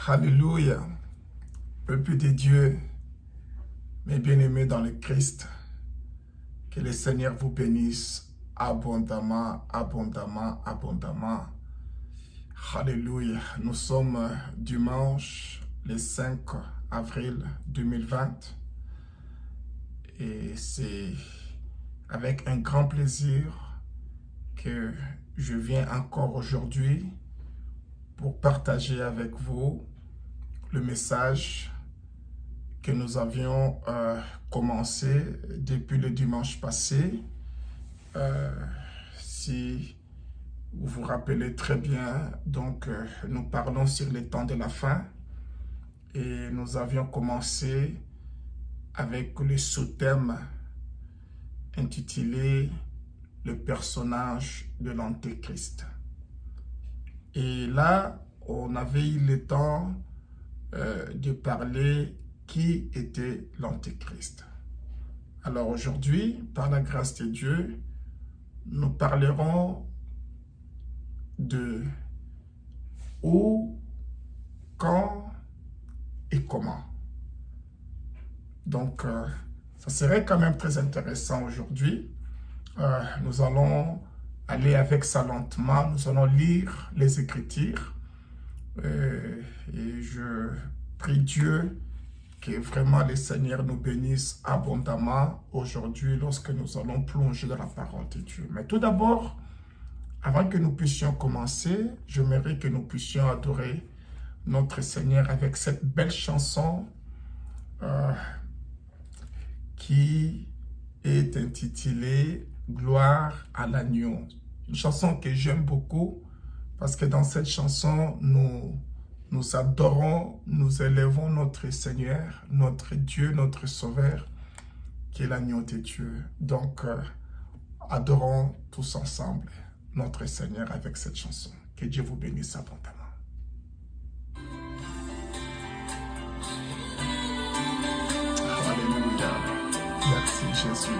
Alléluia. Peuple de Dieu, mes bien-aimés dans le Christ, que le Seigneur vous bénisse abondamment, abondamment, abondamment. Alléluia. Nous sommes dimanche, le 5 avril 2020. Et c'est avec un grand plaisir que je viens encore aujourd'hui pour partager avec vous le message que nous avions commencé depuis le dimanche passé. Si vous vous rappelez très bien, donc nous parlons sur les temps de la fin et nous avions commencé avec le sous-thème intitulé « Le personnage de l'Antéchrist ». Et là, on avait eu le temps de parler qui était l'Antéchrist. Alors aujourd'hui, par la grâce de Dieu, nous parlerons de où, quand et comment. Donc, ça serait quand même très intéressant aujourd'hui. Nous allons aller avec ça lentement. Nous allons lire les Écritures. Et je prie Dieu que vraiment le Seigneur nous bénisse abondamment aujourd'hui lorsque nous allons plonger dans la parole de Dieu. Mais tout d'abord, avant que nous puissions commencer, j'aimerais que nous puissions adorer notre Seigneur avec cette belle chanson qui est intitulée « Gloire à l'agneau ». Une chanson que j'aime beaucoup parce que dans cette chanson, nous adorons, nous élevons notre Seigneur, notre Dieu, notre Sauveur, qui est l'agneau de Dieu. Donc, adorons tous ensemble notre Seigneur avec cette chanson. Que Dieu vous bénisse abondamment. Alléluia. Merci Jésus.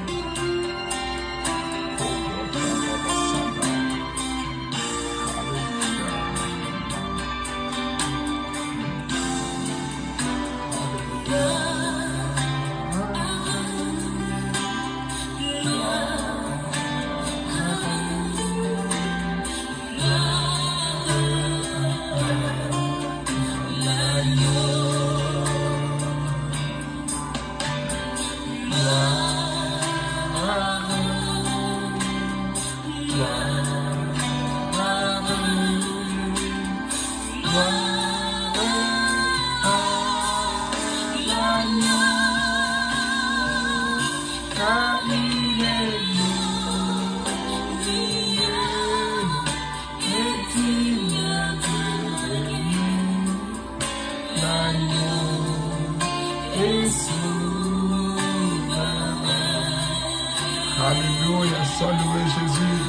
Alléluia, saluez Jésus.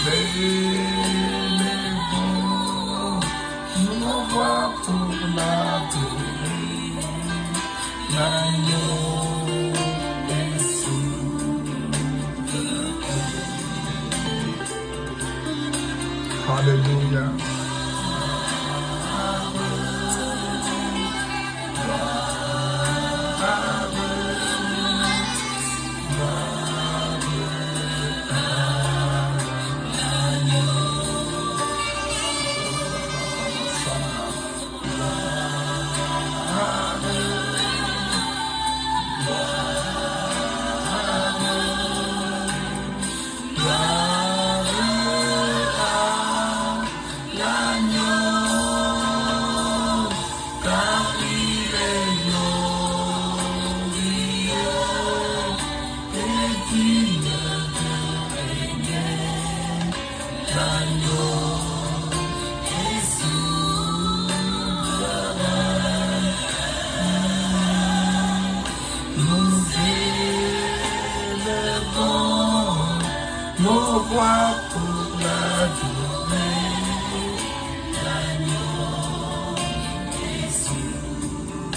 Élevons nos voix pour l'adorer. L'agneau est souverain. Alléluia. Nos voix pour l'adorer, l'agneau est souverain.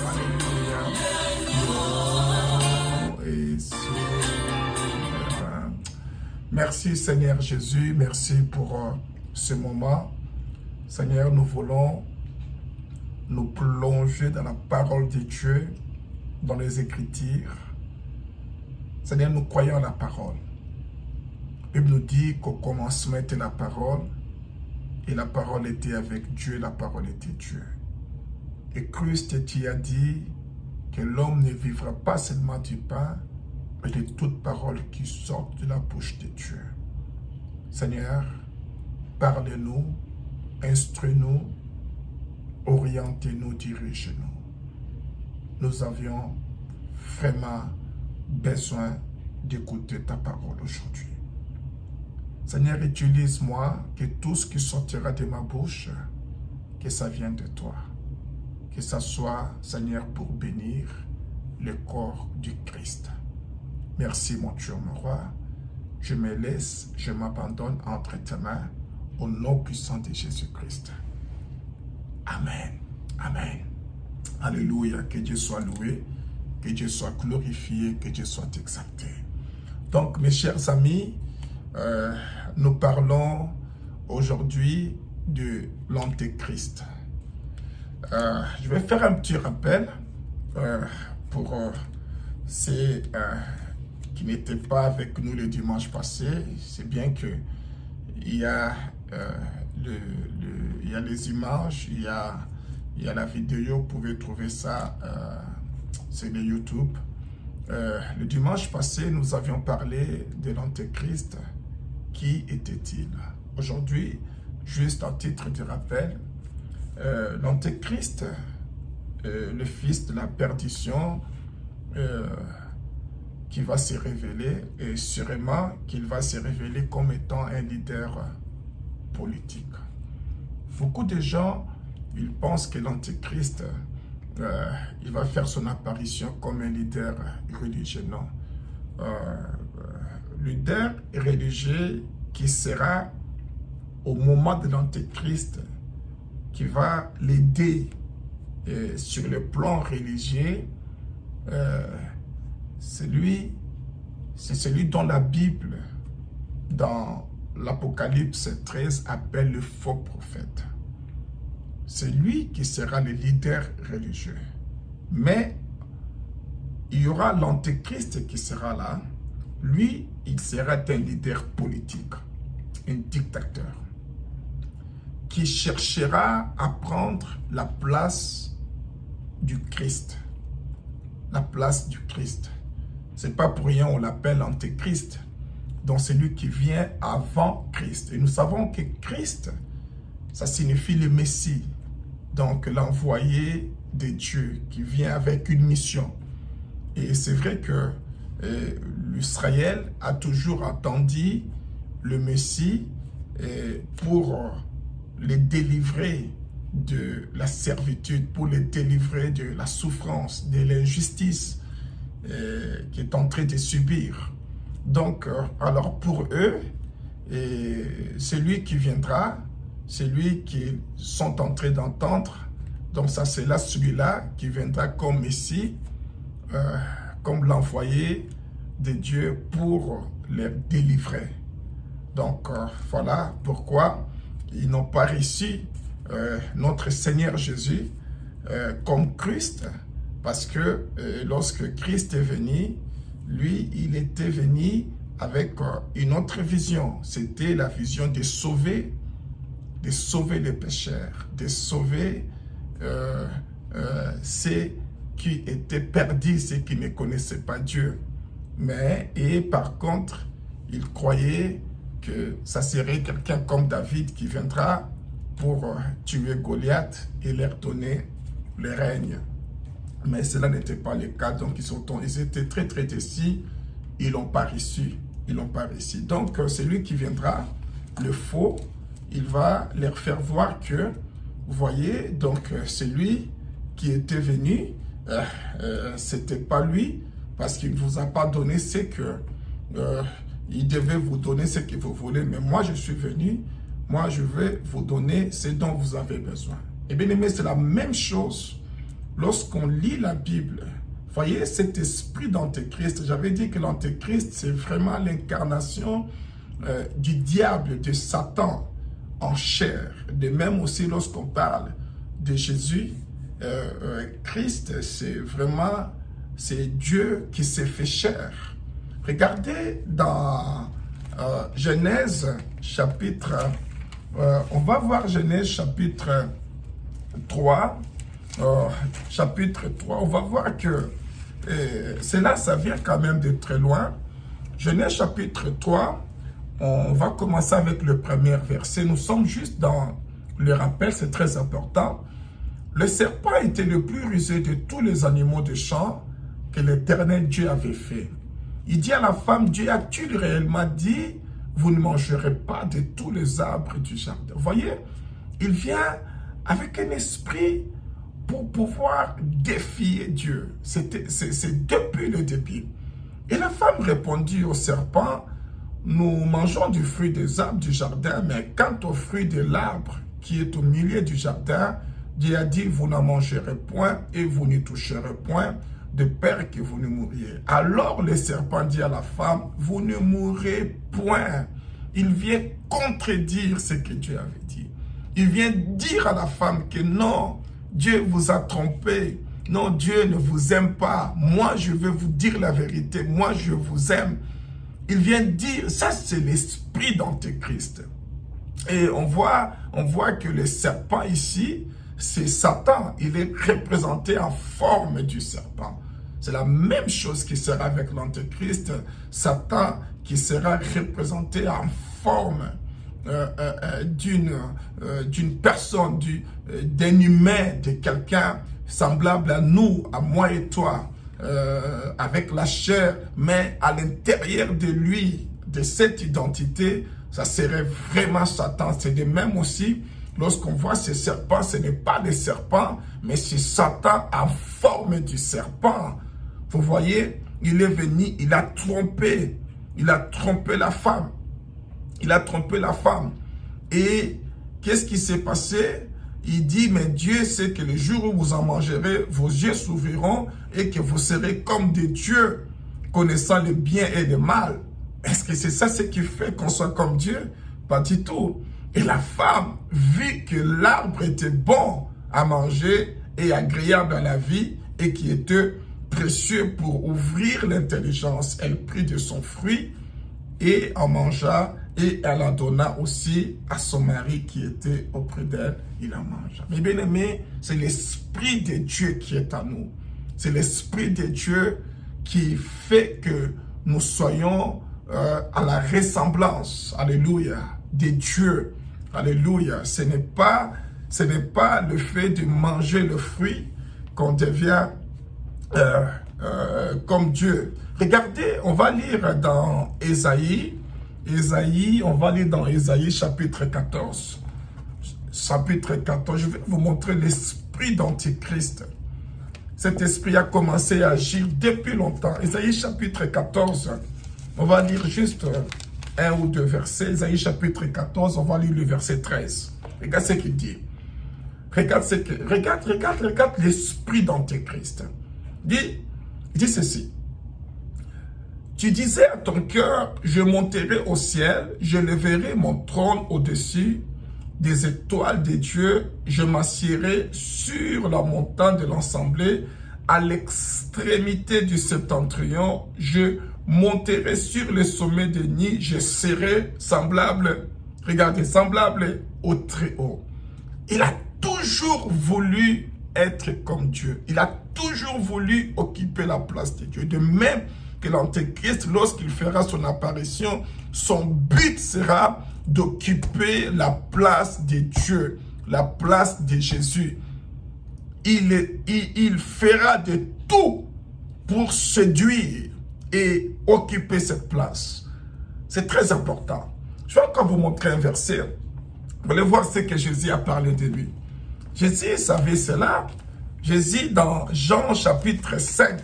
Alléluia, l'agneau est souverain. Merci Seigneur Jésus, merci pour ce moment, Seigneur, nous voulons nous plonger dans la parole de Dieu, dans les Écritures. Seigneur, nous croyons à la parole. La Bible nous dit qu'au commencement était la parole, et la parole était avec Dieu, et la parole était Dieu. Et Christ t'y a dit que l'homme ne vivra pas seulement du pain, mais de toute parole qui sort de la bouche de Dieu. Seigneur, parlez-nous, instruis-nous, orientez-nous, dirigez-nous. Nous avions vraiment besoin d'écouter ta parole aujourd'hui. Seigneur, utilise-moi, que tout ce qui sortira de ma bouche, que ça vienne de toi. Que ça soit, Seigneur, pour bénir le corps du Christ. Merci, mon Dieu, mon roi. Je me laisse, je m'abandonne entre tes mains, au nom puissant de Jésus-Christ. Amen. Amen. Alléluia. Que Dieu soit loué, que Dieu soit glorifié, que Dieu soit exalté. Donc, mes chers amis, nous parlons aujourd'hui de l'Antéchrist. Je vais faire un petit rappel pour ceux qui n'étaient pas avec nous le dimanche passé. C'est bien que il y a les images, il y a la vidéo, vous pouvez trouver ça sur le YouTube. Le dimanche passé, nous avions parlé de l'Antéchrist. Qui était-il? Aujourd'hui, juste en titre de rappel, l'Antéchrist, le fils de la perdition, qui va se révéler, et sûrement qu'il va se révéler comme étant un leader politique. Beaucoup de gens, ils pensent que l'Antéchrist, il va faire son apparition comme un leader religieux. Non. Leader religieux qui sera au moment de l'Antéchrist, qui va l'aider sur le plan religieux, c'est celui dont la Bible, dans l'Apocalypse 13, appelle le faux prophète. C'est lui qui sera le leader religieux. Mais il y aura l'Antéchrist qui sera là. Lui, il sera un leader politique, un dictateur, qui cherchera à prendre la place du Christ. La place du Christ. C'est pas pour rien on l'appelle Antéchrist. Donc c'est lui qui vient avant Christ. Et nous savons que Christ, ça signifie le Messie. Donc l'envoyé de Dieu qui vient avec une mission. Et c'est vrai que l'Israël a toujours attendu le Messie pour les délivrer de la servitude, pour les délivrer de la souffrance, de l'injustice qui est en train de subir. Donc, alors pour eux, c'est lui qui viendra, c'est lui qu'ils sont en train d'entendre. Donc ça, c'est là celui-là qui viendra comme Messie, comme l'envoyé de Dieu pour les délivrer. Donc voilà pourquoi ils n'ont pas reçu notre Seigneur Jésus comme Christ, parce que lorsque Christ est venu, lui, il était venu avec une autre vision. C'était la vision de sauver les pécheurs, de sauver ceux qui étaient perdus, ceux qui ne connaissaient pas Dieu. Et par contre, il croyait que ça serait quelqu'un comme David qui viendra pour tuer Goliath et leur donner le règne. Mais cela n'était pas le cas, donc ils étaient très très déçus, ils n'ont pas reçu, Donc c'est lui qui viendra, le faux, il va leur faire voir que, vous voyez, donc c'est lui qui était venu, c'était pas lui, parce qu'il ne vous a pas donné ce que, il devait vous donner ce que vous voulez, mais moi je suis venu, moi je vais vous donner ce dont vous avez besoin. Et bien aimé, c'est la même chose lorsqu'on lit la Bible. Voyez cet esprit d'Antéchrist. J'avais dit que l'Antéchrist, c'est vraiment l'incarnation du diable, de Satan. en chair. De même aussi, lorsqu'on parle de Jésus, Christ, c'est Dieu qui s'est fait chair. Regardez dans Genèse chapitre, on va voir Genèse chapitre 3, chapitre 3, on va voir que cela, ça vient quand même de très loin. Genèse chapitre 3, on va commencer avec le premier verset. Nous sommes juste dans le rappel, c'est très important. Le serpent était le plus rusé de tous les animaux de champ que l'Éternel Dieu avait fait. Il dit à la femme, Dieu a-t-il réellement dit, vous ne mangerez pas de tous les arbres du jardin. Vous voyez, il vient avec un esprit pour pouvoir défier Dieu. C'est depuis le début. Et la femme répondit au serpent, nous mangeons du fruit des arbres du jardin, mais quant au fruit de l'arbre qui est au milieu du jardin, Dieu a dit, vous n'en mangerez point et vous n'y toucherez point, de peur que vous ne mouriez. Alors le serpent dit à la femme, vous ne mourrez point. Il vient contredire ce que Dieu avait dit. Il vient dire à la femme que non, Dieu vous a trompé. Non, Dieu ne vous aime pas. Moi, je vais vous dire la vérité. Moi, je vous aime. Il vient dire, ça c'est l'esprit d'Antéchrist. Et on voit que le serpent ici, c'est Satan. Il est représenté en forme du serpent. C'est la même chose qui sera avec l'Antéchrist. Satan qui sera représenté en forme d'une personne, d'un humain, de quelqu'un semblable à nous, à moi et toi, avec la chair, mais à l'intérieur de lui, de cette identité, ça serait vraiment Satan. C'est de même aussi, lorsqu'on voit ces serpents, ce n'est pas des serpents, mais c'est Satan en forme du serpent. Vous voyez, il est venu, il a trompé la femme. Il a trompé la femme. Et qu'est-ce qui s'est passé? Il dit, mais Dieu sait que le jour où vous en mangerez, vos yeux s'ouvriront et que vous serez comme des dieux, connaissant le bien et le mal. Est-ce que c'est ça ce qui fait qu'on soit comme Dieu? Pas du tout. Et la femme, vit que l'arbre était bon à manger et agréable à la vie et qui était précieux pour ouvrir l'intelligence, elle prit de son fruit et en mangea et elle en donna aussi à son mari qui était auprès d'elle, il en mangea. Mais bien aimé, c'est l'esprit de Dieu qui est en nous. C'est l'esprit de Dieu qui fait que nous soyons à la ressemblance, alléluia, de Dieu. Alléluia. Ce n'est pas le fait de manger le fruit qu'on devient comme Dieu. Regardez, on va lire dans Ésaïe, on va lire dans Ésaïe chapitre 14. Chapitre 14, je vais vous montrer l'esprit d'Antichrist. Cet esprit a commencé à agir depuis longtemps. Ésaïe chapitre 14, on va lire juste un ou deux versets. Ésaïe chapitre 14, on va lire le verset 13. Regarde ce qu'il dit. Regarde l'esprit d'Antéchrist. Il dit ceci. Tu disais à ton cœur, je monterai au ciel, je leverai mon trône au-dessus des étoiles des dieux, je m'assierai sur la montagne de l'assemblée, à l'extrémité du septentrion, je monterai sur le sommet des nids, je serai semblable, regardez, semblable au Très-Haut. Il a toujours voulu être comme Dieu. Il a toujours voulu occuper la place de Dieu. De même que l'Antéchrist, lorsqu'il fera son apparition, son but sera d'occuper la place de Dieu, la place de Jésus. Il fera de tout pour séduire et occuper cette place. C'est très important. Je vais encore vous montrer un verset. Vous allez voir ce que Jésus a parlé de lui. Jésus savait cela. Jésus dans Jean chapitre 5.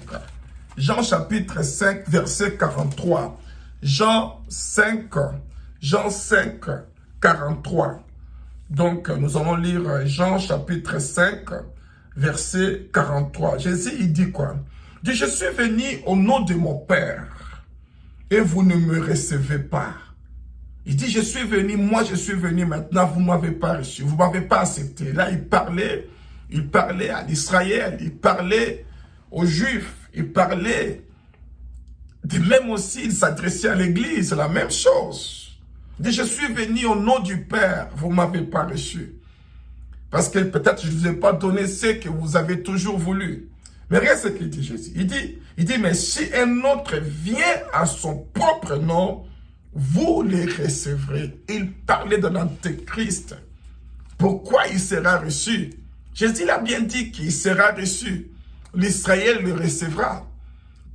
Jean chapitre 5 verset 43. Jean 5, 43. Donc nous allons lire Jean chapitre 5 verset 43. Jésus il dit quoi? Il dit, je suis venu au nom de mon Père et vous ne me recevez pas. Il dit, je suis venu, moi je suis venu maintenant, vous ne m'avez pas reçu, vous ne m'avez pas accepté. Là, il parlait à l'Israël, il parlait aux Juifs, il parlait, de même aussi, il s'adressait à l'Église, la même chose. Il dit, je suis venu au nom du Père, vous ne m'avez pas reçu. Parce que peut-être je ne vous ai pas donné ce que vous avez toujours voulu. Mais regarde ce qu'il dit Jésus. Il dit, mais si un autre vient à son propre nom, vous les recevrez. Il parlait de l'Antéchrist. Pourquoi il sera reçu? Jésus a bien dit qu'il sera reçu. L'Israël le recevra.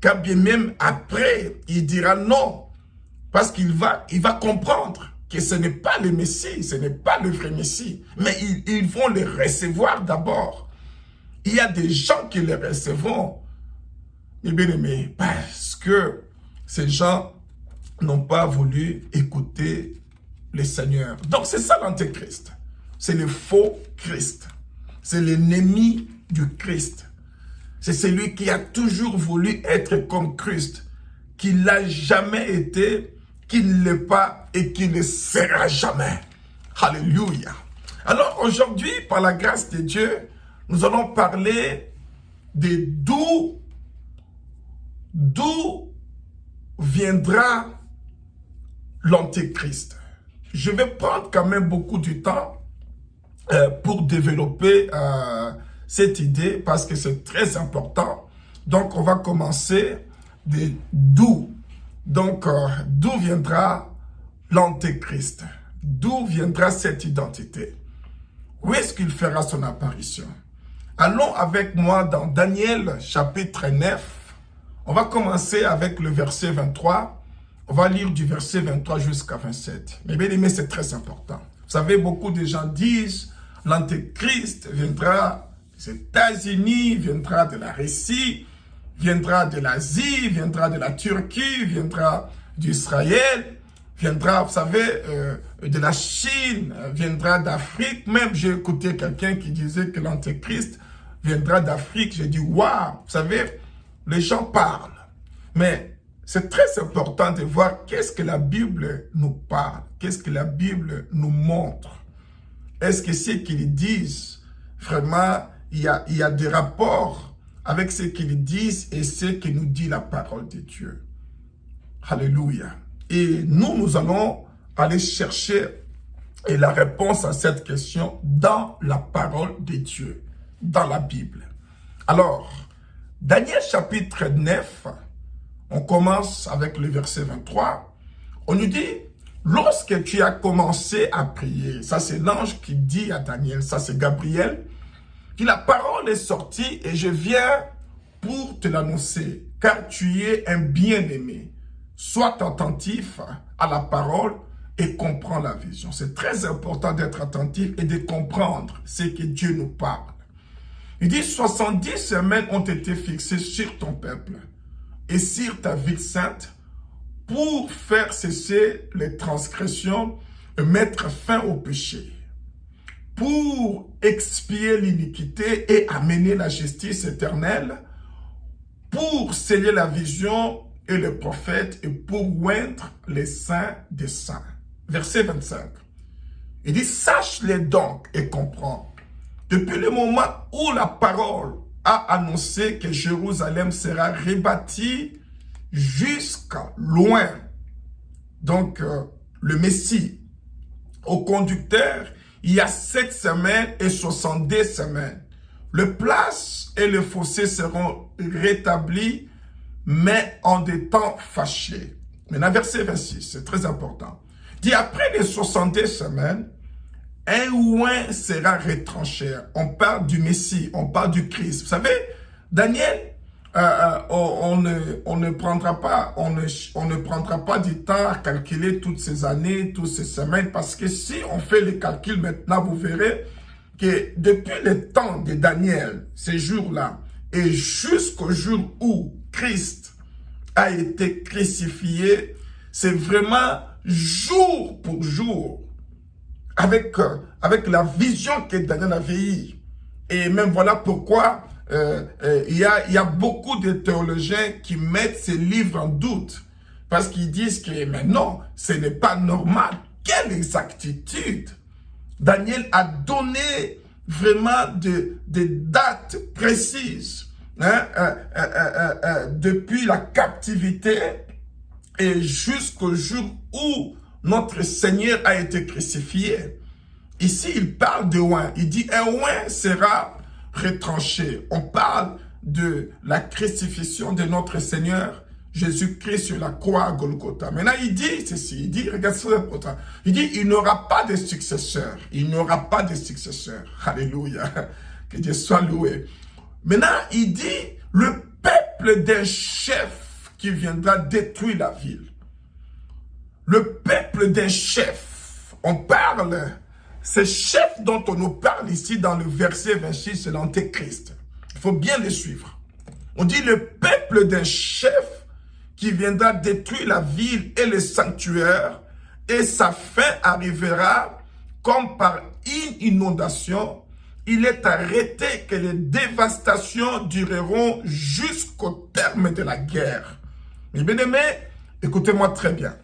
Car bien même après, il dira non. Parce qu'il va comprendre que ce n'est pas le Messie, ce n'est pas le vrai Messie. Mais ils vont le recevoir d'abord. Il y a des gens qui le recevront. Mais bien aimé, parce que ces gens n'ont pas voulu écouter le Seigneur. Donc c'est ça l'Antéchrist. C'est le faux Christ. C'est l'ennemi du Christ. C'est celui qui a toujours voulu être comme Christ, qui ne l'a jamais été, qui ne l'est pas et qui ne sera jamais. Alléluia. Alors aujourd'hui, par la grâce de Dieu, nous allons parler de d'où viendra l'Antéchrist. Je vais prendre quand même beaucoup de temps pour développer cette idée parce que c'est très important. Donc, on va commencer de d'où. Donc, d'où viendra l'Antéchrist? D'où viendra cette identité? Où est-ce qu'il fera son apparition? Allons avec moi dans Daniel chapitre 9. On va commencer avec le verset 23. On va lire du verset 23 jusqu'à 27. Mais bien aimé, c'est très important. Vous savez, beaucoup de gens disent l'Antéchrist viendra des États-Unis, viendra de la Russie, viendra de l'Asie, viendra de la Turquie, viendra d'Israël, viendra, vous savez, de la Chine, viendra d'Afrique. Même j'ai écouté quelqu'un qui disait que l'Antéchrist viendra d'Afrique. J'ai dit, waouh, vous savez, les gens parlent. Mais c'est très important de voir qu'est-ce que la Bible nous parle, qu'est-ce que la Bible nous montre. Est-ce que ce qu'ils disent, vraiment, il y a des rapports avec ce qu'ils disent et ce que nous dit la parole de Dieu. Alléluia. Et nous allons aller chercher la réponse à cette question dans la parole de Dieu, dans la Bible. Alors, Daniel chapitre 9, on commence avec le verset 23. On nous dit, lorsque tu as commencé à prier, ça c'est l'ange qui dit à Daniel, ça c'est Gabriel, que la parole est sortie et je viens pour te l'annoncer, car tu es un bien-aimé. Sois attentif à la parole et comprends la vision. C'est très important d'être attentif et de comprendre ce que Dieu nous parle. Il dit, 70 semaines ont été fixées sur ton peuple et sur ta ville sainte pour faire cesser les transgressions et mettre fin au péché, pour expier l'iniquité et amener la justice éternelle, pour sceller la vision et le prophète et pour oindre les saints des saints. Verset 25. Il dit, sache-les donc et comprends. Depuis le moment où la parole a annoncé que Jérusalem sera rebâtie jusqu'à loin, donc le Messie, au conducteur, il y a 7 semaines et 70 semaines. Le place et le fossé seront rétablis, mais en des temps fâchés. Maintenant, verset 26, c'est très important. Il dit, après les 70 semaines, un oint sera retranché. On parle du Messie, on parle du Christ. Vous savez, Daniel, on ne prendra pas du temps à calculer toutes ces années, toutes ces semaines, parce que si on fait les calculs maintenant, vous verrez que depuis le temps de Daniel, ces jours-là, et jusqu'au jour où Christ a été crucifié, c'est vraiment jour pour jour, avec la vision que Daniel avait eue. Et même voilà pourquoi il y a beaucoup de théologiens qui mettent ces livres en doute. Parce qu'ils disent que mais non, ce n'est pas normal quelle exactitude Daniel a donné vraiment des dates précises depuis la captivité et jusqu'au jour où notre Seigneur a été crucifié. Ici, il parle de oin. Il dit un oin sera retranché. On parle de la crucifixion de notre Seigneur Jésus-Christ sur la croix à Golgotha. Maintenant, il dit ceci, il dit, regarde, c'est important. Il dit, il n'aura pas de successeur. Il n'aura pas de successeur. Alléluia. Que Dieu soit loué. Maintenant, il dit, le peuple d'un chef qui viendra détruire la ville. Le peuple d'un chef. On parle, ce chef dont on nous parle ici dans le verset 26, c'est l'Antéchrist. Il faut bien le suivre. On dit le peuple d'un chef qui viendra détruire la ville et le sanctuaire, et sa fin arrivera comme par une inondation. Il est arrêté que les dévastations dureront jusqu'au terme de la guerre. Mes bien-aimés, écoutez-moi très bien.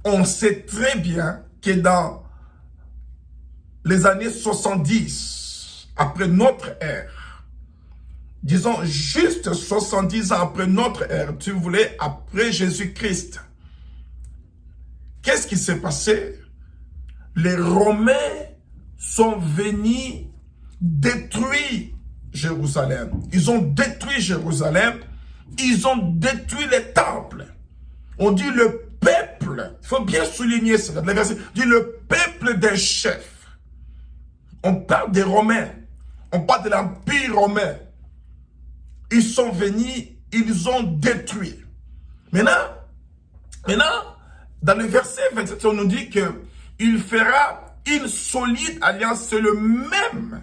On sait très bien que dans les années 70, après notre ère, disons juste 70 ans après notre ère, si vous voulez, après Jésus-Christ. Qu'est-ce qui s'est passé? Les Romains sont venus détruire Jérusalem. Ils ont détruit Jérusalem. Ils ont détruit les temples. On dit le peuple, il faut bien souligner cela, le verset dit le peuple des chefs. On parle des Romains. On parle de l'Empire romain. Ils sont venus, ils ont détruit. Maintenant, dans le verset 27, on nous dit qu'il fera une solide alliance. C'est le même.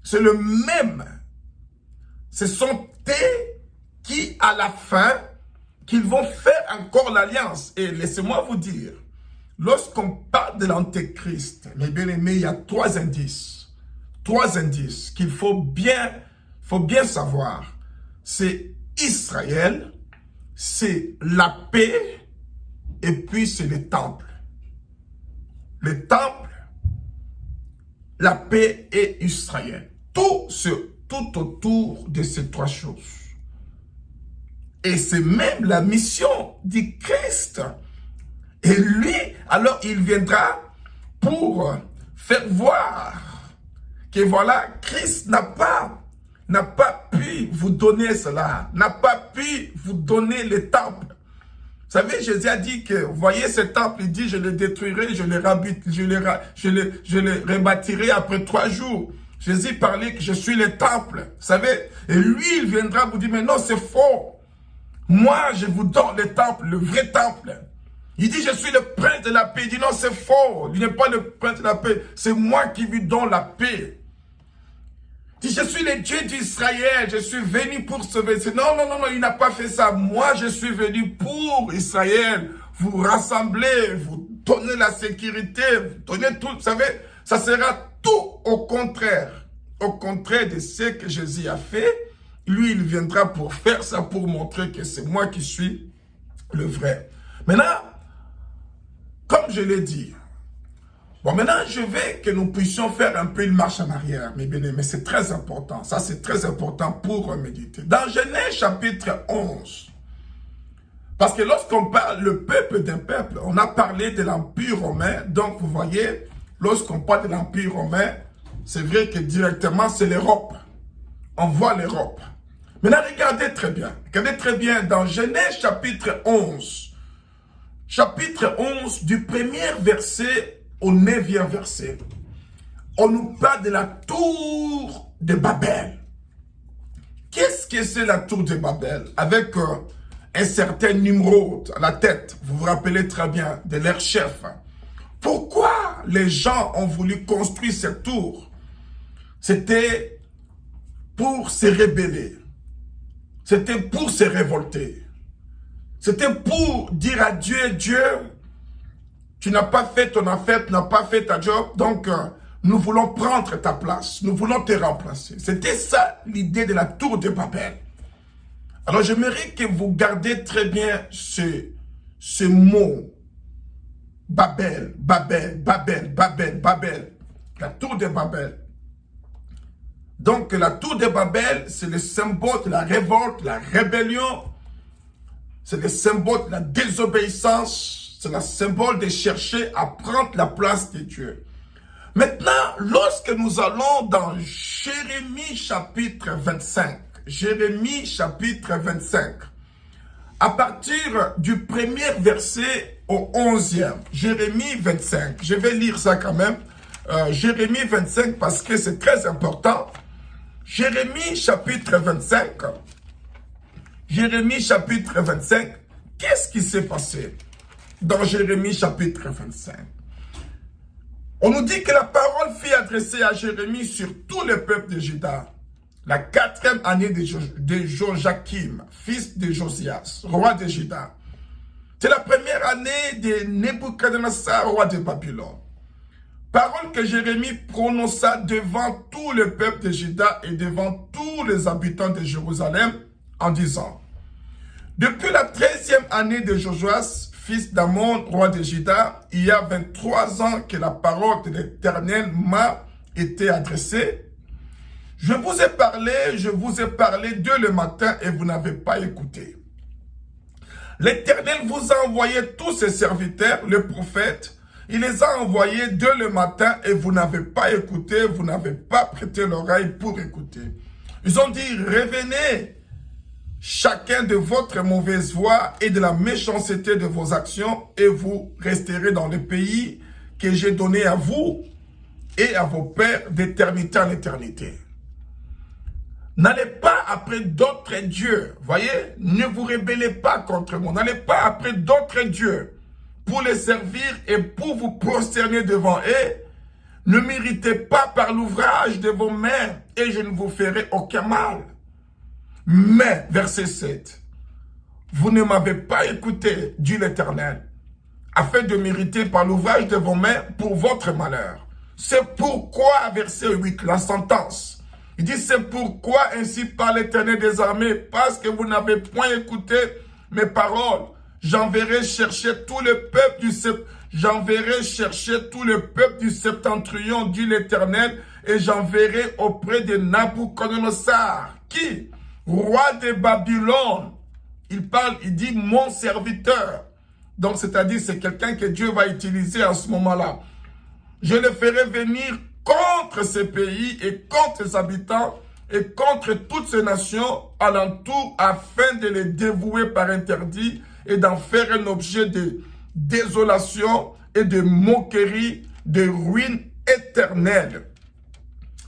C'est le même. Ce sont eux qui, à la fin, qu'ils vont faire encore l'alliance. Et laissez-moi vous dire, lorsqu'on parle de l'Antéchrist, mes bien-aimés, il y a trois indices. Trois indices qu'il faut bien savoir. C'est Israël, c'est la paix, et puis c'est le temple. Le temple, la paix et Israël. Tout autour de ces trois choses. Et c'est même la mission du Christ. Et lui, alors il viendra pour faire voir que voilà, Christ n'a pas pu vous donner cela, n'a pas pu vous donner le temple. Vous savez, Jésus a dit que, voyez ce temple, il dit, je le détruirai, je le rebâtirai après 3 jours. Jésus parlait que je suis le temple, vous savez, et lui, il viendra vous dire, mais non, c'est faux. Moi, je vous donne le temple, le vrai temple. Il dit, je suis le prince de la paix. Il dit, non, c'est faux. Il n'est pas le prince de la paix. C'est moi qui lui donne la paix. Il dit, je suis le Dieu d'Israël. Je suis venu pour sauver. Non, il n'a pas fait ça. Moi, je suis venu pour Israël. Vous rassembler, vous donner la sécurité, vous donner tout. Vous savez, ça sera tout au contraire. Au contraire de ce que Jésus a fait. Lui, il viendra pour faire ça, pour montrer que c'est moi qui suis le vrai. Maintenant, comme je l'ai dit, bon, maintenant, je veux que nous puissions faire un peu une marche en arrière, mes bien-aimés. C'est très important. Ça, c'est très important pour méditer. Dans Genèse chapitre 11, parce que lorsqu'on parle le peuple d'un peuple, on a parlé de l'Empire romain. Donc, vous voyez, lorsqu'on parle de l'Empire romain, c'est vrai que directement, c'est l'Europe. On voit l'Europe. Maintenant, regardez très bien. Regardez très bien dans Genèse chapitre 11. Chapitre 11, du premier verset au 9e verset. On nous parle de la tour de Babel. Qu'est-ce que c'est la tour de Babel? Avec un certain Nimrod à la tête. Vous vous rappelez très bien de leur chef. Pourquoi les gens ont voulu construire cette tour? C'était pour se rebeller. C'était pour se révolter. C'était pour dire à Dieu, Dieu, tu n'as pas fait ton affaire, tu n'as pas fait ta job, donc nous voulons prendre ta place, nous voulons te remplacer. C'était ça l'idée de la tour de Babel. Alors j'aimerais que vous gardiez très bien ce mot. Babel, Babel, Babel, Babel, Babel. La tour de Babel. Donc la tour de Babel, c'est le symbole de la révolte, de la rébellion. C'est le symbole de la désobéissance. C'est le symbole de chercher à prendre la place de Dieu. Maintenant, lorsque nous allons dans Jérémie chapitre 25, Jérémie chapitre 25, à partir du premier verset au 11e, Jérémie 25, je vais lire ça quand même, Jérémie 25 parce que c'est très important. Jérémie chapitre 25, Jérémie chapitre 25, qu'est-ce qui s'est passé dans Jérémie chapitre 25? On nous dit que la parole fut adressée à Jérémie sur tout le peuple de Juda, la 4e année de Joachim, fils de Josias, roi de Juda. C'est la première année de Nebuchadnezzar, roi de Babylone. Parole que Jérémie prononça devant tout le peuple de Juda et devant tous les habitants de Jérusalem en disant: depuis la 13e année de Josuas, fils d'Amon, roi de Juda, il y a 23 ans que la parole de l'Éternel m'a été adressée. Je vous ai parlé dès le matin et vous n'avez pas écouté. L'Éternel vous a envoyé tous ses serviteurs, les prophètes. Il les a envoyés dès le matin et vous n'avez pas écouté, vous n'avez pas prêté l'oreille pour écouter. Ils ont dit: revenez, chacun de votre mauvaise voie et de la méchanceté de vos actions, et vous resterez dans le pays que j'ai donné à vous et à vos pères d'éternité en éternité. N'allez pas après d'autres dieux, voyez, ne vous rébellez pas contre moi, n'allez pas après d'autres dieux pour les servir et pour vous prosterner devant eux. Ne m'irritez pas par l'ouvrage de vos mains et je ne vous ferai aucun mal. Mais, verset 7, vous ne m'avez pas écouté, dit l'Éternel, afin de m'irriter par l'ouvrage de vos mains pour votre malheur. C'est pourquoi, verset 8, la sentence, il dit: c'est pourquoi ainsi parle l'Éternel des armées, parce que vous n'avez point écouté mes paroles, j'enverrai chercher tout le peuple du septentrion, dit l'Éternel, et j'enverrai auprès de Nabuchodonosor, qui, roi de Babylone, il dit mon serviteur. Donc, c'est-à-dire, c'est quelqu'un que Dieu va utiliser à ce moment-là. Je le ferai venir contre ces pays et contre les habitants et contre toutes ces nations alentour afin de les dévouer par interdit et d'en faire un objet de désolation et de moquerie, de ruine éternelle.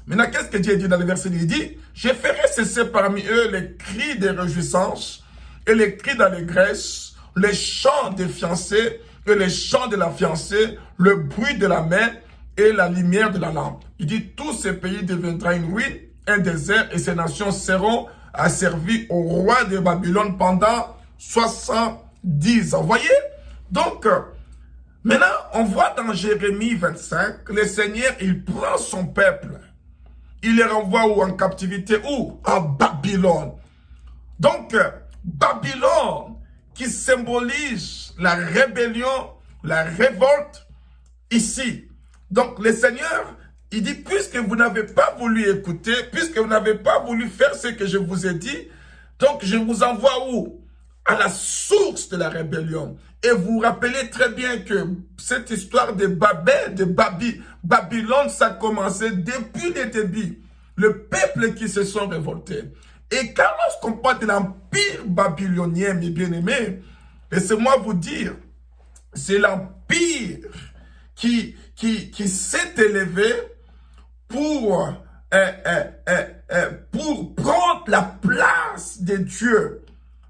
Maintenant, qu'est-ce que Dieu dit dans le verset? Il dit: je ferai cesser parmi eux les cris de réjouissance et les cris d'allégresse, les chants des fiancés et les chants de la fiancée, le bruit de la main et la lumière de la lampe. Il dit: tous ces pays deviendront une ruine, un désert, et ces nations seront asservies au roi de Babylone pendant 70 ans. Vous voyez? Donc, maintenant, on voit dans Jérémie 25, le Seigneur, il prend son peuple. Il les renvoie où? En captivité? Où? En Babylone. Donc, Babylone, qui symbolise la rébellion, la révolte, ici. Donc, le Seigneur, il dit: puisque vous n'avez pas voulu écouter, puisque vous n'avez pas voulu faire ce que je vous ai dit, donc je vous envoie où? À la source de la rébellion. Et vous vous rappelez très bien que cette histoire de Babylone, ça a commencé depuis le début. Le peuple qui se sont révoltés. Et quand lorsqu'on parle de l'empire babylonien, mes bien-aimés, laissez-moi vous dire, c'est l'empire qui s'est élevé pour prendre la place de Dieu.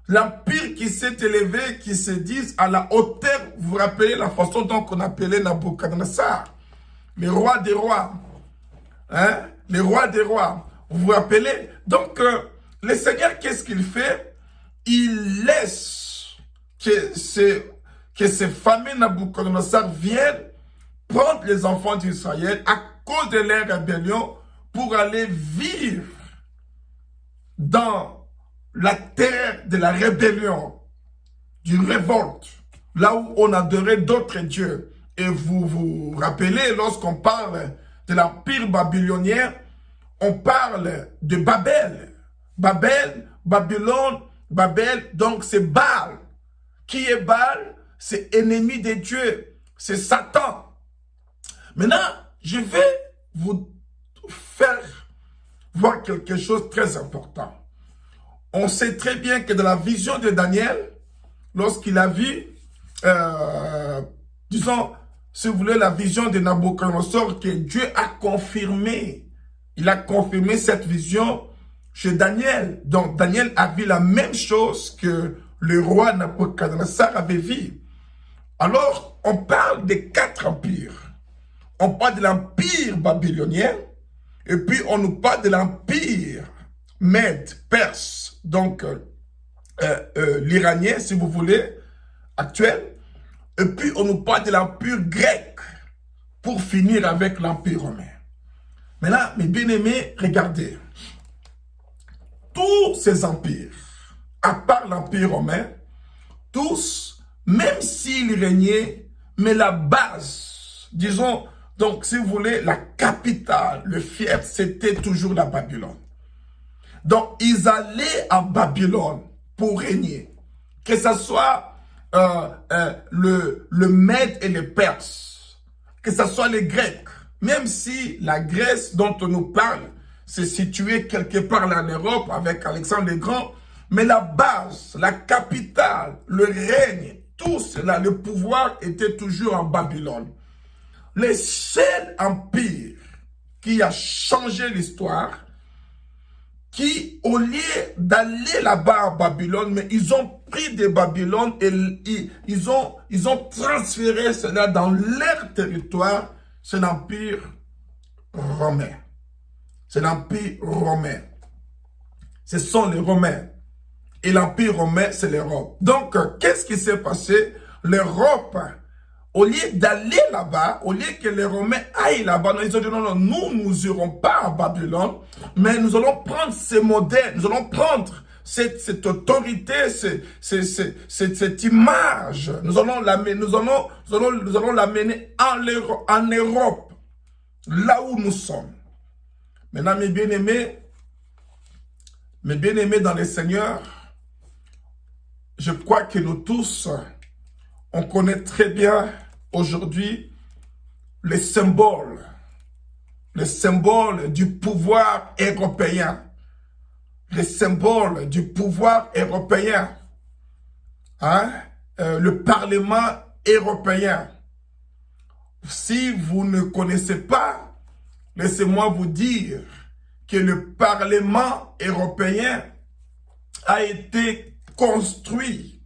L'empire qui s'est élevé, qui se dit à la hauteur, vous vous rappelez la façon dont on appelait Nabuchodonosor, le roi des rois, hein? Le roi des rois, vous vous rappelez? Donc, le Seigneur, qu'est-ce qu'il fait? Il laisse que ces fameux Nabuchodonosor viennent prendre les enfants d'Israël à cause de leur rébellion pour aller vivre dans la terre de la rébellion, du révolte, là où on adorait d'autres dieux. Et vous vous rappelez, lorsqu'on parle de l'empire babylonien, on parle de Babel. Babel, Babylone, Babel, donc c'est Baal. Qui est Baal? C'est ennemi de Dieu, c'est Satan. Maintenant, je vais vous faire voir quelque chose de très important. On sait très bien que dans la vision de Daniel, lorsqu'il a vu, disons, si vous voulez, la vision de Nabucodonosor, que Dieu a confirmé, il a confirmé cette vision chez Daniel. Donc, Daniel a vu la même chose que le roi Nabucodonosor avait vu. Alors, on parle des 4 empires. On parle de l'empire babylonien, et puis on nous parle de l'empire Mède, Perse, donc l'iranien, si vous voulez, actuel. Et puis on nous parle de l'empire grec, pour finir avec l'empire romain. Maintenant, mes bien-aimés, regardez. Tous ces empires, à part l'empire romain, tous, même s'ils régnaient, mais la base, disons, donc si vous voulez, la capitale, le fief, c'était toujours la Babylone. Donc, ils allaient à Babylone pour régner. Que ce soit le Mède et les Perses, que ce soit les Grecs, même si la Grèce dont on nous parle, c'est situé quelque part là en Europe avec Alexandre le Grand, mais la base, la capitale, le règne, tout cela, le pouvoir était toujours en Babylone. Le seul empire qui a changé l'histoire, qui, au lieu d'aller là-bas à Babylone, mais ils ont pris de Babylone et ils ont transféré cela dans leur territoire, c'est l'empire romain. C'est l'empire romain. Ce sont les Romains. Et l'empire romain, c'est l'Europe. Donc, qu'est-ce qui s'est passé? L'Europe, au lieu d'aller là-bas, au lieu que les Romains aillent là-bas, ils ont dit non, nous n'irons pas à Babylone, mais nous allons prendre ces modèles, nous allons prendre cette autorité, cette image, nous allons l'amener en Europe, là où nous sommes. Maintenant, mes bien-aimés dans le Seigneur, je crois que nous tous, on connaît très bien aujourd'hui les symboles du pouvoir européen. Les symboles du pouvoir européen. Hein? Le Parlement européen. Si vous ne connaissez pas, laissez-moi vous dire que le Parlement européen a été construit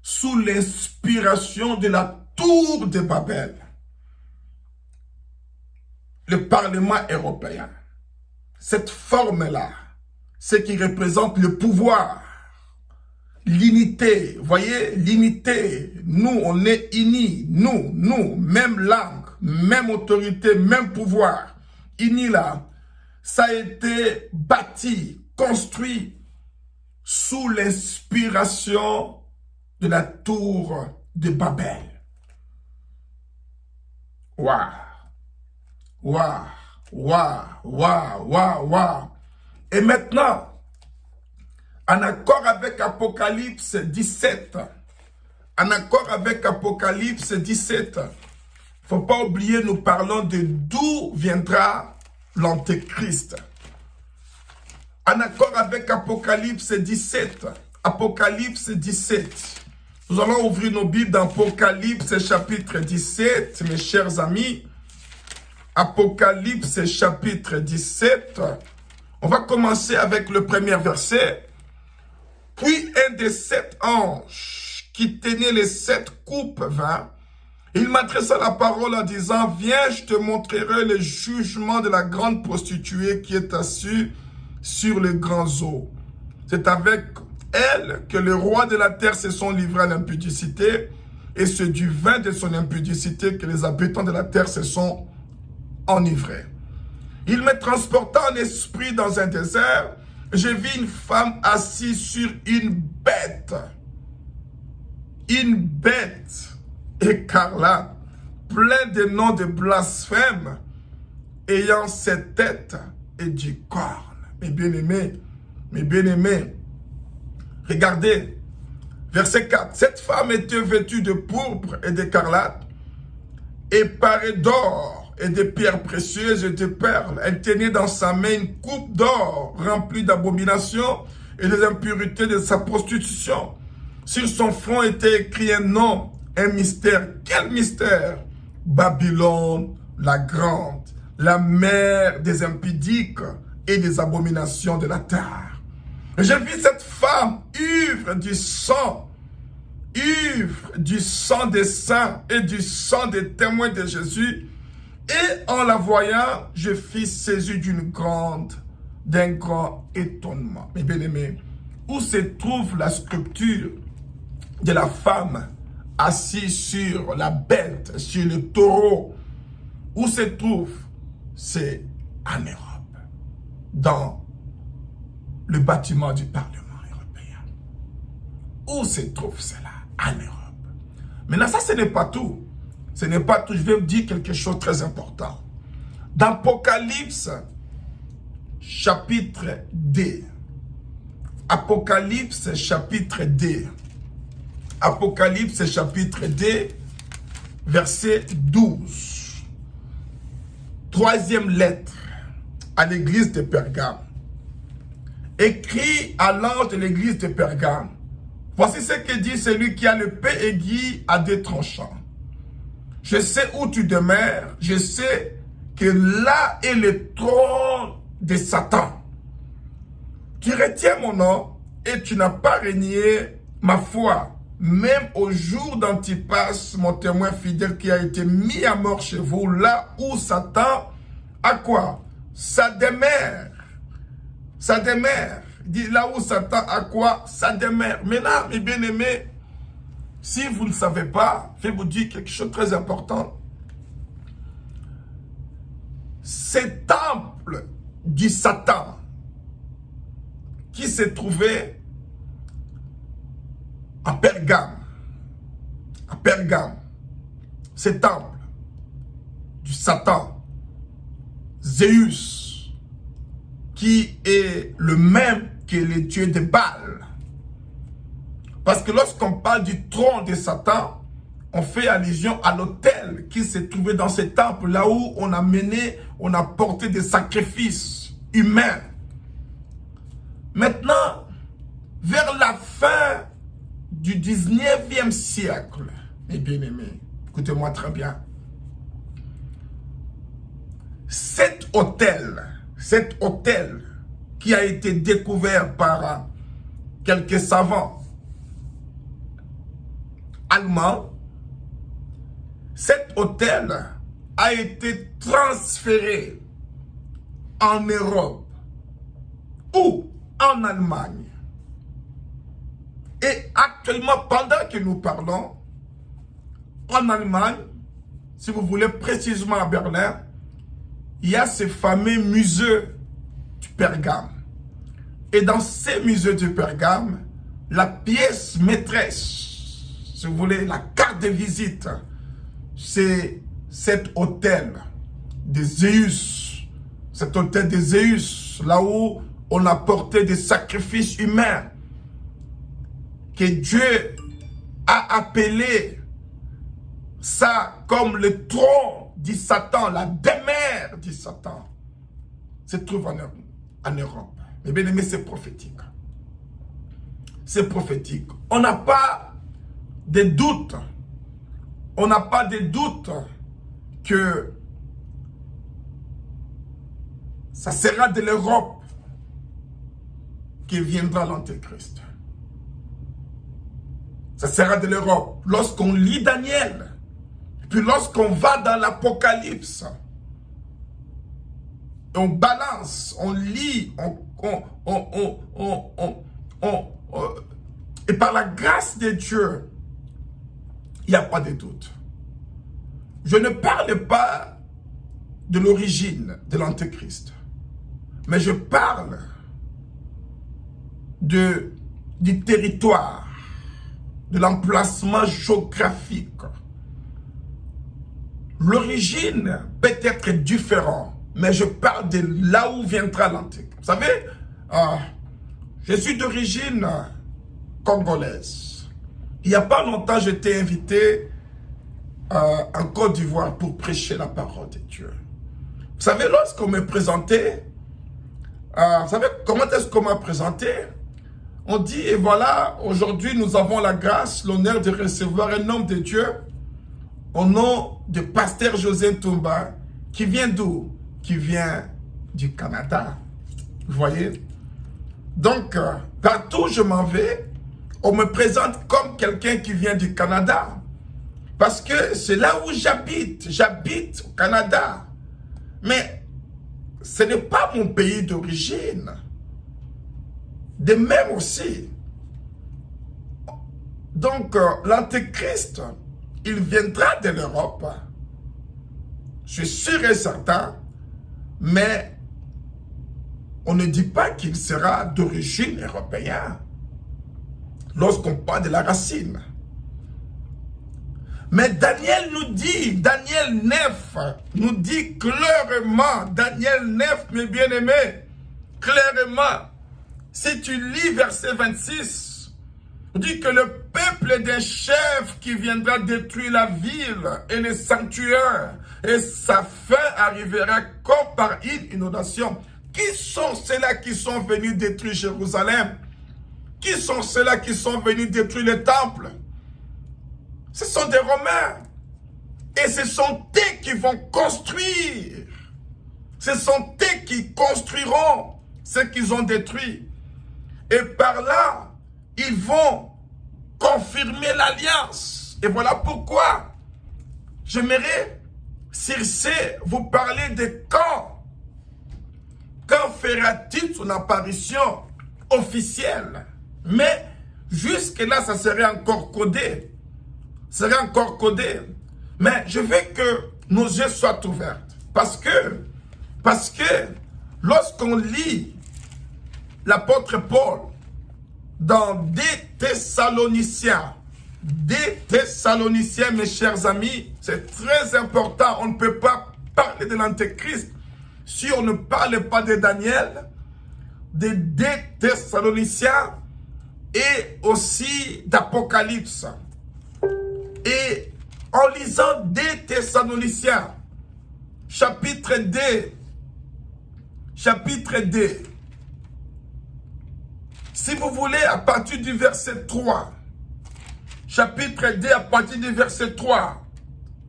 sous l'inspiration de la tour de Babel. Le Parlement européen, cette forme-là, c'est qui représente le pouvoir, l'unité. Voyez, l'unité, nous, on est unis, nous, même langue, même autorité, même pouvoir. Unis là, ça a été bâti, construit sous l'inspiration de la tour de Babel. Waouh! Waouh! Waouh! Waouh! Waouh! Waouh! Et maintenant, en accord avec Apocalypse 17, il ne faut pas oublier, nous parlons de d'où viendra l'Antéchrist. En accord avec Apocalypse 17, nous allons ouvrir nos Bibles dans Apocalypse chapitre 17, mes chers amis. Apocalypse chapitre 17, on va commencer avec le premier verset. Puis un des 7 anges qui tenait les 7 coupes vint. Il m'adressa la parole en disant, viens, je te montrerai le jugement de la grande prostituée qui est assise sur les grands eaux. C'est avec elle que le roi de la terre se sont livrés à l'impudicité, et c'est du vin de son impudicité que les habitants de la terre se sont enivrés. Il me transporta en esprit dans un désert. J'ai vu une femme assise sur une bête. Une bête. écarlate, plein de noms de blasphème, ayant 7 têtes et 10 cornes. Mes bien-aimés, regardez, verset 4. Cette femme était vêtue de pourpre et d'écarlate, et parée d'or et de pierres précieuses et de perles. Elle tenait dans sa main une coupe d'or remplie d'abominations et des impuretés de sa prostitution. Sur son front était écrit un nom, un mystère. Quel mystère? Babylone la grande, la mère des impudiques et des abominations de la terre. Et j'ai vu cette femme ivre du sang des saints et du sang des témoins de Jésus. Et en la voyant, je fus saisi d'un grand étonnement. Mes bien-aimés, où se trouve la sculpture de la femme assise sur la bête, sur le taureau? Où se trouve? C'est en Europe, dans le bâtiment du Parlement européen. Où se trouve cela? En Europe. Maintenant, ça, ce n'est pas tout. Ce n'est pas tout. Je vais vous dire quelque chose de très important. Dans Apocalypse, chapitre 2. Apocalypse, chapitre 2. Apocalypse, chapitre 2, verset 12. Troisième lettre à l'église de Pergame. Écrit à l'ange de l'église de Pergame. Voici ce que dit celui qui a le l'épée aiguë à 2 tranchants. Je sais où tu demeures, je sais que là est le trône de Satan. Tu retiens mon nom et tu n'as pas renié ma foi, même au jour d'Antipas, mon témoin fidèle qui a été mis à mort chez vous, là où Satan a quoi? Ça demeure. Ça demeure. Dit là où Satan a quoi? Ça demeure. Maintenant, mes bien-aimés, si vous ne savez pas, je vais vous dire quelque chose de très important. Ce temple du Satan qui se trouvait à Pergame, ce temple du Satan, Zeus, qui est le même que le dieu de Baal. Parce que lorsqu'on parle du trône de Satan, on fait allusion à l'autel qui se trouvait dans ce temple, là où on a porté des sacrifices humains. Maintenant, vers la fin du 19e siècle, mes bien-aimés, écoutez-moi très bien, cet autel qui a été découvert par quelques savants allemands, cet autel a été transféré en Europe ou en Allemagne. Et actuellement, pendant que nous parlons, en Allemagne, si vous voulez précisément à Berlin, il y a ce fameux musée du Pergame. Et dans ces musées du Pergame, la pièce maîtresse, si vous voulez, la carte de visite, c'est cet autel de Zeus. Cet autel de Zeus, là où on a porté des sacrifices humains, que Dieu a appelé ça comme le trône du Satan, la demeure du Satan, se trouve en Europe. Mais bien aimé, c'est prophétique. C'est prophétique. On n'a pas de doute. On n'a pas de doute que ça sera de l'Europe qui viendra l'Antéchrist. Ça sera de l'Europe. Lorsqu'on lit Daniel, puis lorsqu'on va dans l'Apocalypse, on balance, on lit, et par la grâce de Dieu, il n'y a pas de doute. Je ne parle pas de l'origine de l'Antéchrist, mais je parle du territoire, de l'emplacement géographique l'origine peut être différente, mais je parle de là où viendra l'Antéchrist. Vous savez, je suis d'origine congolaise. Il n'y a pas longtemps, j'étais invité en Côte d'Ivoire pour prêcher la parole de Dieu. Vous savez, lorsqu'on me présentait, vous savez comment est-ce qu'on m'a présenté? On dit, et voilà, aujourd'hui nous avons la grâce, l'honneur de recevoir un homme de Dieu au nom de Pasteur José Ntumba, qui vient d'où? Qui vient du Canada. Vous voyez? Donc, partout où je m'en vais, on me présente comme quelqu'un qui vient du Canada. Parce que c'est là où j'habite. J'habite au Canada. Mais ce n'est pas mon pays d'origine. De même aussi. Donc, l'Antéchrist, il viendra de l'Europe. Je suis sûr et certain. Mais on ne dit pas qu'il sera d'origine européenne. Lorsqu'on parle de la racine. Mais Daniel nous dit, Daniel 9 nous dit clairement, Daniel 9, mes bien-aimés, clairement, si tu lis verset 26, il dit que le peuple des chefs qui viendra détruire la ville et les sanctuaires, et sa fin arrivera comme par une inondation. Qui sont ceux-là qui sont venus détruire Jérusalem? Qui sont ceux-là qui sont venus détruire le temple? Ce sont des Romains. Et ce sont eux qui vont construire. Ce sont eux qui construiront ce qu'ils ont détruit. Et par là, ils vont confirmer l'alliance. Et voilà pourquoi j'aimerais, Circé, vous parler de quand. Quand fera-t-il son apparition officielle? Mais jusque-là, ça serait encore codé. Ça serait encore codé. Mais je veux que nos yeux soient ouverts. Parce que lorsqu'on lit l'apôtre Paul dans des Thessaloniciens, mes chers amis, c'est très important. On ne peut pas parler de l'Antéchrist si on ne parle pas de Daniel, des Thessaloniciens et aussi d'Apocalypse. Et en lisant des Thessaloniciens, chapitre 2, si vous voulez, à partir du verset 3, chapitre 2, à partir du verset 3,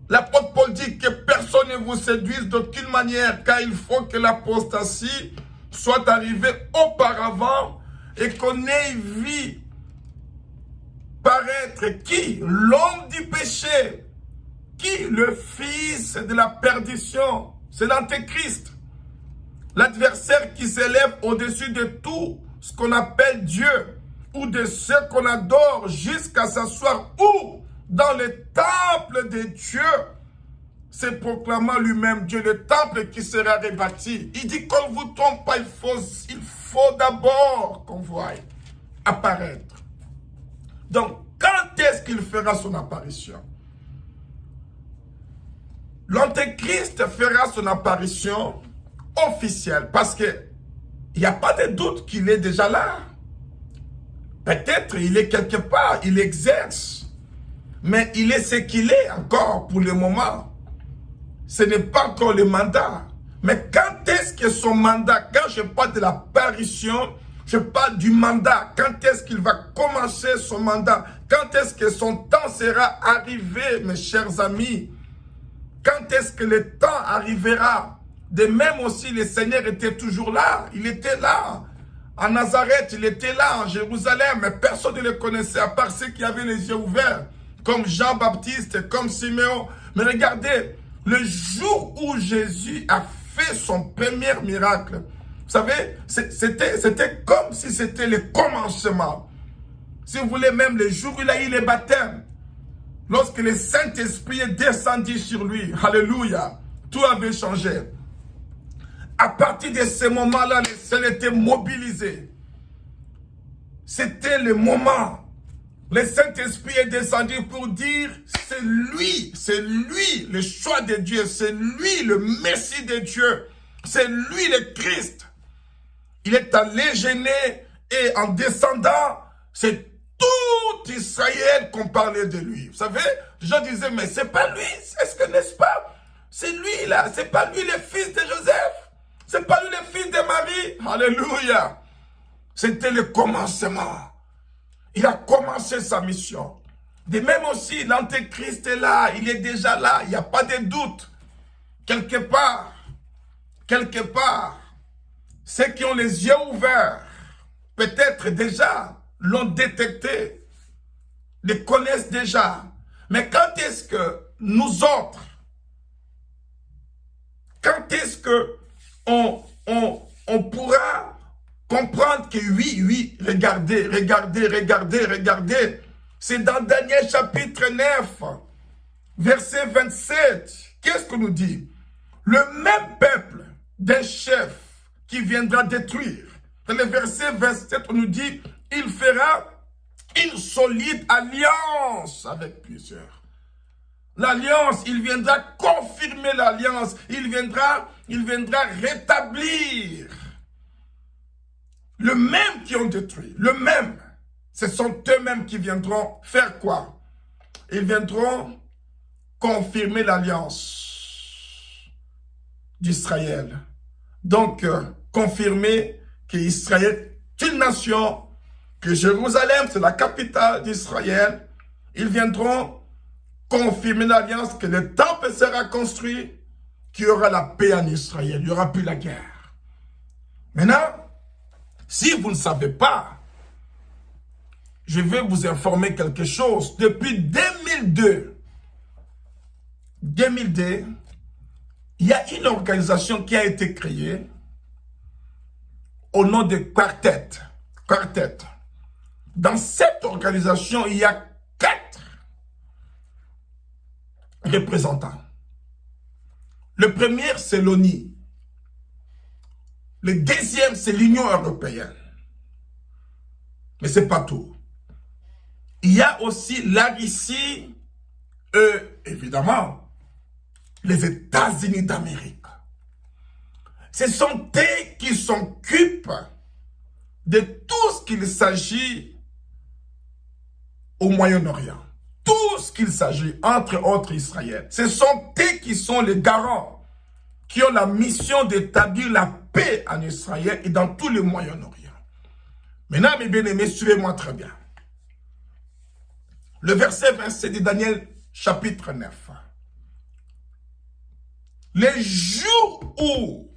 l'apôtre Paul dit que personne ne vous séduise d'aucune manière, car il faut que l'apostasie soit arrivée auparavant et qu'on ait vu paraître qui? L'homme du péché. Qui? Le fils de la perdition. C'est l'Antéchrist. L'adversaire qui s'élève au-dessus de tout ce qu'on appelle Dieu ou de ce qu'on adore jusqu'à s'asseoir où? Dans le temple de Dieu. C'est proclamant lui-même Dieu, le temple qui sera rebâti. Il dit qu'on ne vous trompe pas, il faut d'abord qu'on voie apparaître. Donc, quand est-ce qu'il fera son apparition? L'Antéchrist fera son apparition officielle parce que il n'y a pas de doute qu'il est déjà là. Peut-être il est quelque part, il exerce. Mais il est ce qu'il est encore pour le moment. Ce n'est pas encore le mandat. Mais quand est-ce que son mandat, quand je parle de l'apparition, je parle du mandat. Quand est-ce qu'il va commencer son mandat? Quand est-ce que son temps sera arrivé, mes chers amis? Quand est-ce que le temps arrivera? De même aussi, le Seigneur était toujours là. Il était là. À Nazareth, il était là. En Jérusalem, mais personne ne le connaissait, à part ceux qui avaient les yeux ouverts. Comme Jean-Baptiste, comme Siméon. Mais regardez, le jour où Jésus a fait son premier miracle, vous savez, c'était comme si c'était le commencement. Si vous voulez, même le jour où il a eu le baptême, lorsque le Saint-Esprit est descendu sur lui, alléluia, tout avait changé. À partir de ce moment-là, le ciel était mobilisé. C'était le moment Le Saint-Esprit est descendu pour dire, c'est lui, le choix de Dieu, c'est lui le Messie de Dieu, c'est lui le Christ. Il est allé gêner et en descendant, c'est tout Israël qu'on parlait de lui. Vous savez, les gens disaient, mais c'est pas lui, est-ce que n'est-ce pas? C'est lui là, c'est pas lui le fils de Joseph, c'est pas lui le fils de Marie. Alléluia. C'était le commencement. Il a commencé sa mission. De même aussi, l'Antéchrist est là, il est déjà là, il n'y a pas de doute. Quelque part, ceux qui ont les yeux ouverts, peut-être déjà l'ont détecté, les connaissent déjà. Mais quand est-ce que nous autres, quand est-ce que on pourra comprendre que oui, regardez. C'est dans Daniel chapitre 9, verset 27. Qu'est-ce que nous dit? Le même peuple d'un chef qui viendra détruire. Dans le verset 27, on nous dit, il fera une solide alliance avec plusieurs. L'alliance, il viendra confirmer l'alliance. Il viendra rétablir. Le même qui ont détruit, le même. Ce sont eux-mêmes qui viendront faire quoi? Ils viendront confirmer l'alliance d'Israël. Donc, confirmer qu'Israël est une nation, que Jérusalem, c'est la capitale d'Israël. Ils viendront confirmer l'alliance, que le temple sera construit, qu'il y aura la paix en Israël, il n'y aura plus la guerre. Maintenant, si vous ne savez pas, je vais vous informer quelque chose. Depuis 2002, il y a une organisation qui a été créée au nom de Quartet. Dans cette organisation, il y a 4 représentants. Le premier, c'est l'ONU. Le deuxième, c'est l'Union européenne. Mais ce n'est pas tout. Il y a aussi la Russie et, évidemment, les États-Unis d'Amérique. Ce sont eux qui s'occupent de tout ce qu'il s'agit au Moyen-Orient. Tout ce qu'il s'agit, entre autres Israël. Ce sont eux qui sont les garants, qui ont la mission d'établir la paix en Israël et dans tout le Moyen-Orient. Maintenant, mes bien-aimés, suivez-moi très bien. Le verset 27 de Daniel, chapitre 9. Les jours où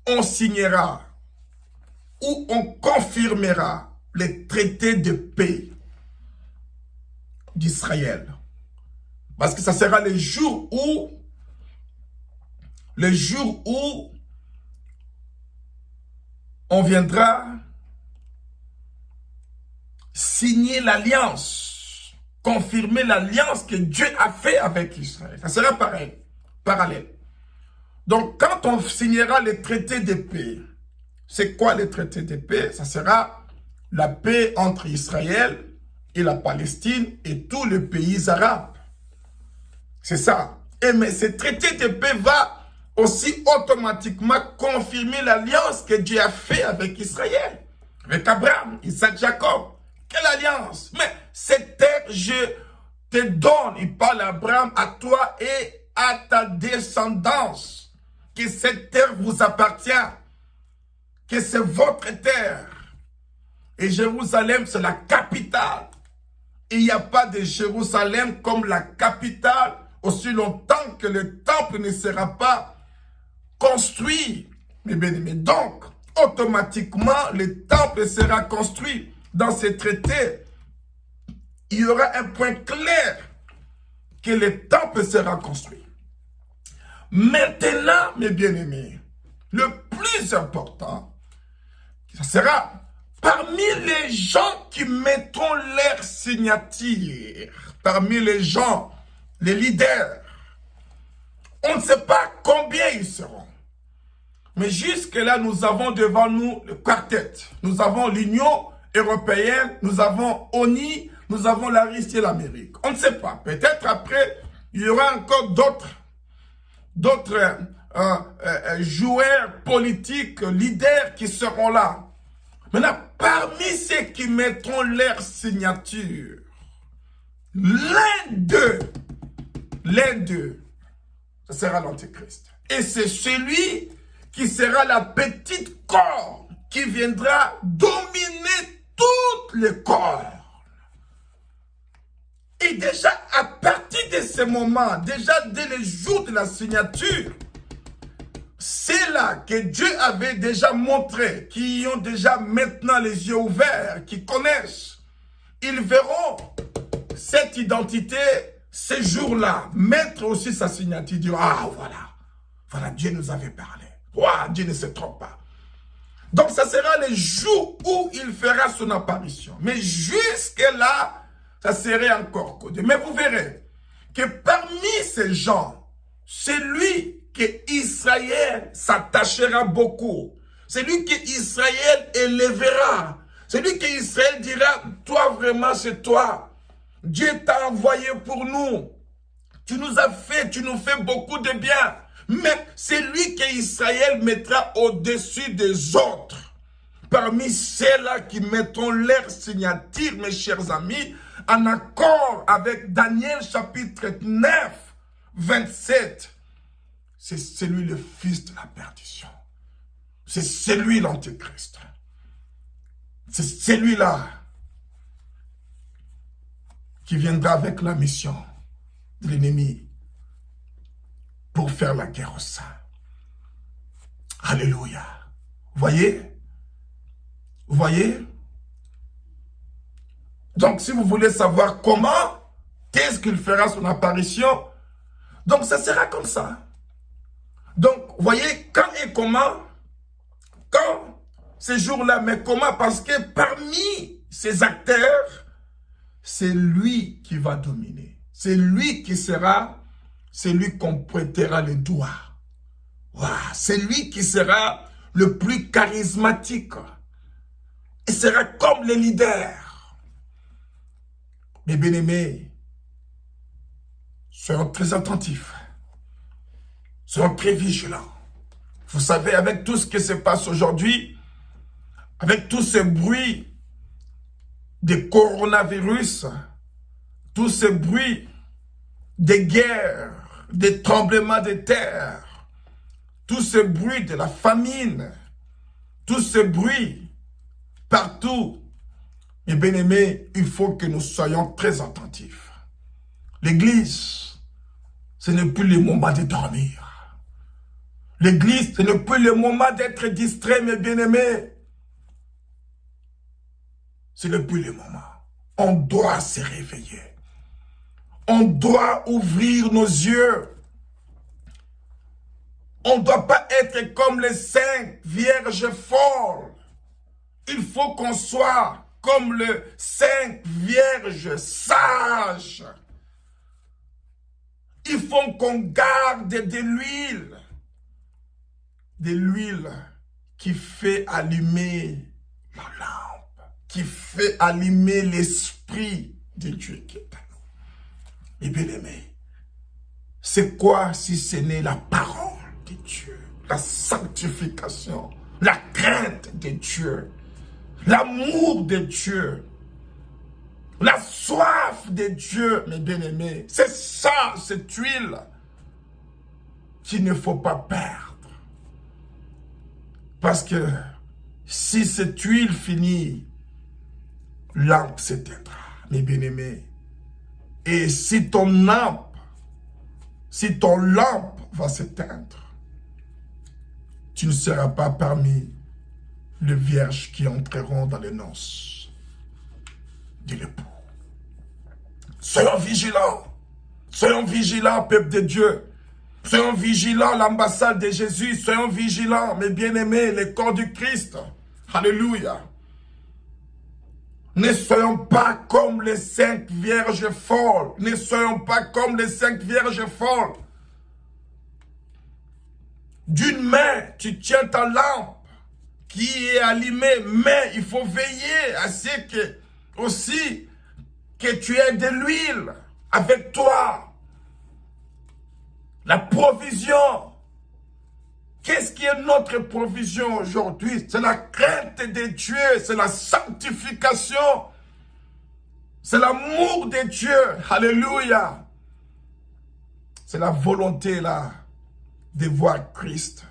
on signera, où on confirmera les traités de paix d'Israël. Parce que ça sera le jour où on viendra signer l'alliance, confirmer l'alliance que Dieu a fait avec Israël. Ça sera pareil, parallèle. Donc, quand on signera les traités de paix, c'est quoi les traités de paix? Ça sera la paix entre Israël et la Palestine et tous les pays arabes. C'est ça. Et mais ce traité de paix va aussi automatiquement confirmer l'alliance que Dieu a fait avec Israël, avec Abraham, Isaac, Jacob. Quelle alliance? Mais cette terre, je te donne, il parle à Abraham, à toi et à ta descendance, que cette terre vous appartient, que c'est votre terre. Et Jérusalem, c'est la capitale. Il n'y a pas de Jérusalem comme la capitale aussi longtemps que le temple ne sera pas construit. Mais donc, automatiquement, le temple sera construit. Dans ces traités, il y aura un point clair que le temple sera construit. Maintenant, mes bien-aimés, le plus important, ça sera parmi les gens qui mettront leur signature, parmi les gens, les leaders, on ne sait pas combien ils seront. Mais jusque-là, nous avons devant nous le quartet. Nous avons l'Union européenne, nous avons ONI, nous avons la Russie et l'Amérique. On ne sait pas. Peut-être après, il y aura encore d'autres joueurs politiques, leaders qui seront là. Maintenant, parmi ceux qui mettront leur signature, l'un d'eux, ce sera l'Antéchrist. Et c'est celui qui sera la petite corne qui viendra dominer tous les corps. Et déjà, à partir de ce moment, déjà dès les jours de la signature, c'est là que Dieu avait déjà montré, qui ont déjà maintenant les yeux ouverts, qui connaissent. Ils verront cette identité ces jours-là, mettre aussi sa signature, dire, ah voilà, Dieu nous avait parlé. Dieu ne se trompe pas. Donc, ça sera les jours où il fera son apparition. Mais jusque-là, ça serait encore codé. Mais vous verrez que parmi ces gens, c'est lui que Israël s'attachera beaucoup. C'est lui que Israël élèvera. C'est lui que Israël dira, toi vraiment c'est toi. Dieu t'a envoyé pour nous. Tu nous as fait, tu nous fais beaucoup de bien. Mais c'est lui que Israël mettra au-dessus des autres. Parmi ceux-là qui mettront leur signature, mes chers amis, en accord avec Daniel chapitre 9, 27. C'est celui le fils de la perdition. C'est celui l'Antéchrist. C'est celui-là qui viendra avec la mission de l'ennemi pour faire la guerre au sein. Alléluia. Voyez? Vous voyez? Donc, si vous voulez savoir comment, qu'est-ce qu'il fera son apparition, donc ça sera comme ça. Donc, vous voyez, quand et comment, quand ces jours-là, mais comment? Parce que parmi ces acteurs, c'est lui qui va dominer. C'est lui qui sera, c'est lui qu'on prêtera les doigts. C'est lui qui sera le plus charismatique. Il sera comme les leaders. Mes bien-aimés, soyons très attentifs. Soyons très vigilants. Vous savez, avec tout ce qui se passe aujourd'hui, avec tous ces bruits des coronavirus, tous ces bruits des guerres, des tremblements de terre, tous ces bruits de la famine, tous ces bruits partout, mes bien-aimés, il faut que nous soyons très attentifs. L'église, ce n'est plus le moment de dormir. L'église, ce n'est plus le moment d'être distrait, mes bien-aimés. Ce n'est plus le moment. On doit se réveiller. On doit ouvrir nos yeux. On ne doit pas être comme les 5 vierges folles. Il faut qu'on soit comme les 5 vierges sages. Il faut qu'on garde de l'huile. De l'huile qui fait allumer la lampe. Qui fait allumer l'esprit de Dieu qui est en nous. Et bien aimé, c'est quoi si ce n'est la parole de Dieu, la sanctification, la crainte de Dieu, l'amour de Dieu, la soif de Dieu, mes bien-aimés. C'est ça, cette huile qu'il ne faut pas perdre. Parce que si cette huile finit, lampe s'éteindra, mes bien-aimés. Et si ton lampe va s'éteindre, tu ne seras pas parmi les vierges qui entreront dans les noces de l'époux. Soyons vigilants, peuple de Dieu. Soyons vigilants, l'ambassade de Jésus. Soyons vigilants, mes bien-aimés, le corps du Christ. Alléluia. Ne soyons pas comme les 5 vierges folles. Ne soyons pas comme les 5 vierges folles. D'une main, tu tiens ta lampe. qui est allumé, mais il faut veiller à ce que aussi que tu aies de l'huile avec toi. La provision. Qu'est-ce qui est notre provision aujourd'hui? C'est la crainte de Dieu, c'est la sanctification, c'est l'amour de Dieu. Alléluia. C'est la volonté là de voir Christ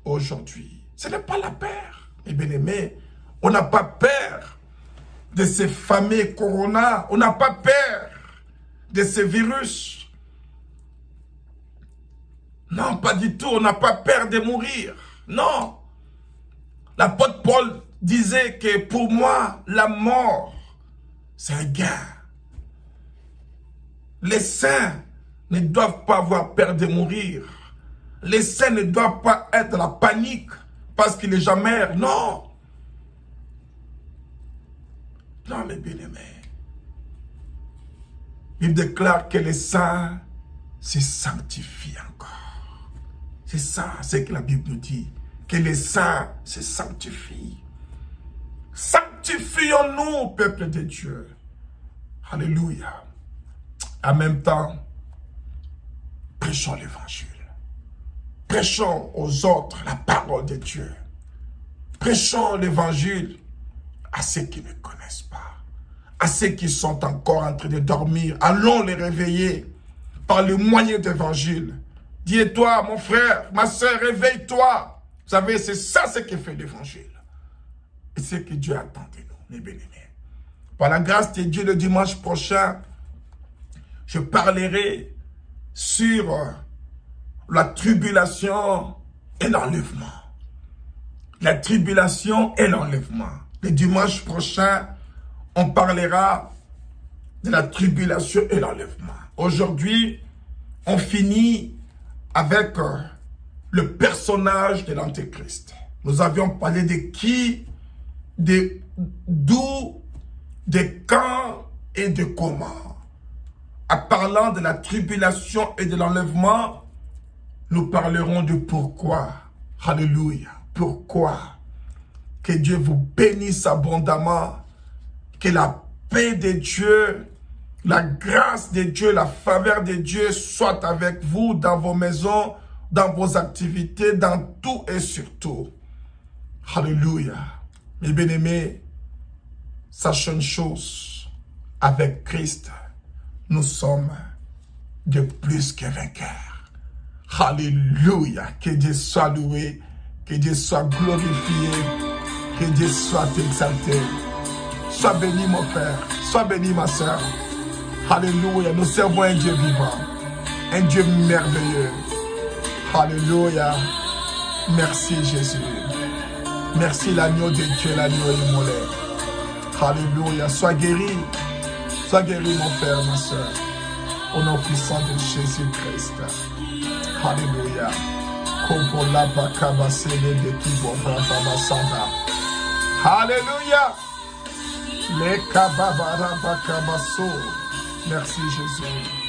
aujourd'hui. Ce n'est pas la peur. Et bien aimé, on n'a pas peur de ces fameux corona. On n'a pas peur de ces virus. Non, pas du tout. On n'a pas peur de mourir. Non. L'apôtre Paul disait que pour moi, la mort, c'est un gain. Les saints ne doivent pas avoir peur de mourir. Les saints ne doivent pas être dans la panique parce qu'il est jamais. Non. Non, mes bien-aimés. Il déclare que les saints se sanctifient encore. C'est ça, c'est que la Bible nous dit. Que les saints se sanctifient. Sanctifions-nous, peuple de Dieu. Alléluia. En même temps, prêchons l'évangile. Prêchons aux autres la parole de Dieu. Prêchons l'évangile à ceux qui ne connaissent pas. À ceux qui sont encore en train de dormir. Allons les réveiller par le moyen d'évangile. Dis-toi, mon frère, ma soeur, réveille-toi. Vous savez, c'est ça ce qui fait l'évangile. Et c'est ce que Dieu attend de nous, les bien-aimés. Par la grâce de Dieu, le dimanche prochain, je parlerai sur la tribulation et l'enlèvement. La tribulation et l'enlèvement. Le dimanche prochain, on parlera de la tribulation et l'enlèvement. Aujourd'hui, on finit avec le personnage de l'Antéchrist. Nous avions parlé de qui, d'où, de quand et de comment. En parlant de la tribulation et de l'enlèvement, nous parlerons de pourquoi. Alléluia. Pourquoi? Que Dieu vous bénisse abondamment. Que la paix de Dieu, la grâce de Dieu, la faveur de Dieu soit avec vous dans vos maisons, dans vos activités, dans tout et surtout. Alléluia. Mes bien-aimés, sachez une chose, avec Christ, nous sommes de plus que vainqueurs. Alléluia. Que Dieu soit loué, que Dieu soit glorifié, que Dieu soit exalté. Sois béni mon frère, sois béni ma soeur. Alléluia, nous servons un Dieu vivant, un Dieu merveilleux. Alléluia, merci Jésus. Merci l'agneau de Dieu, l'agneau immolé. Alléluia, sois guéri mon frère, ma soeur. Au nom puissant de Jésus-Christ. Alléluia. Alléluia. Les kababara bakabaso. Merci Jésus.